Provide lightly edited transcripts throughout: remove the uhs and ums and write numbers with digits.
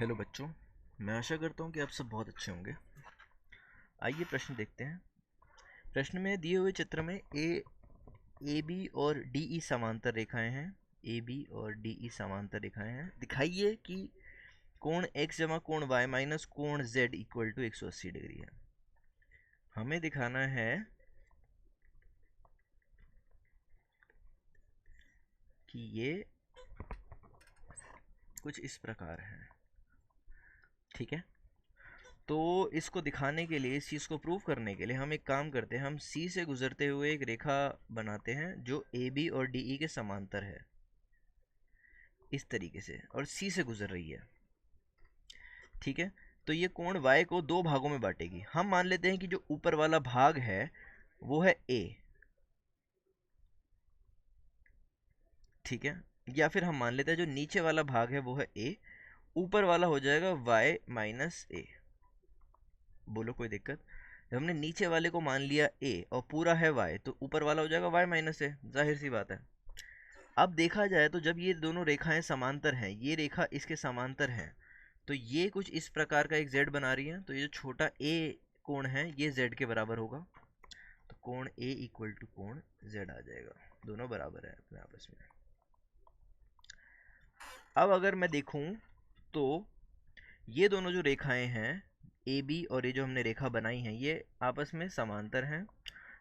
Hello बच्चों, मैं आशा करता हूँ कि आप सब बहुत अच्छे होंगे। आइए प्रश्न देखते हैं। प्रश्न में दिए हुए चित्र में ए बी और डी ई समांतर रेखाएं हैं। ए बी और डी ई समांतर रेखाएं हैं। दिखाइए कि कोण x जमा कोण y माइनस कोण z इक्वल टू 180 डिग्री है। हमें दिखाना है कि ये कुछ इस प्रकार है। ठीक है, तो इसको दिखाने के लिए, इस चीज़ को प्रूव करने के लिए हम एक काम करते हैं। हम सी से गुजरते हुए एक रेखा बनाते हैं जो ए बी और डी ई के समांतर है, इस तरीके से, और सी से गुजर रही है। ठीक है, तो ये कोण y को दो भागों में बांटेगी। हम मान लेते हैं कि जो ऊपर वाला भाग है वो है a। ठीक है, या फिर हम मान लेते हैं जो नीचे वाला भाग है वो है a, ऊपर वाला हो जाएगा y माइनस a। बोलो कोई दिक्कत? जब हमने नीचे वाले को मान लिया a और पूरा है y, तो ऊपर वाला हो जाएगा y माइनस a। जाहिर सी बात है। अब देखा जाए तो जब ये दोनों रेखाएं समांतर हैं, ये रेखा इसके समांतर है, तो ये कुछ इस प्रकार का एक z बना रही है। तो ये जो छोटा a कोण है ये z के बराबर होगा। तो कोण a इक्वल टू कोण z आ जाएगा। दोनों बराबर है अपने आपस में। अब अगर मैं देखूं तो ये दोनों जो रेखाएं हैं ए बी और ये जो हमने रेखा बनाई है ये आपस में समांतर हैं।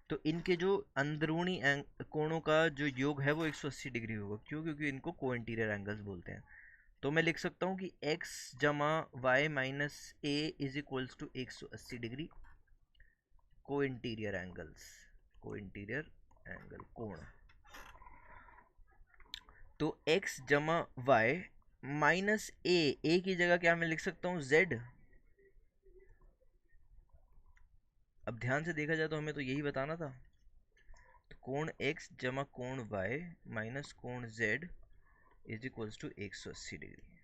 तो इनके जो अंदरूनी कोणों का जो योग है वो 180 डिग्री होगा। क्यों? क्योंकि इनको को इंटीरियर एंगल्स बोलते हैं। तो मैं लिख सकता हूँ कि x जमा y minus a is equals to 180 degree co interior angles, co interior angle कोण। तो x जमा वाई माइनस ए की जगह क्या मैं लिख सकता हूँ z। अब ध्यान से देखा जाए तो हमें तो यही बताना था। तो कोण x जमा कोण y माइनस कोण z is equals to 180 degree.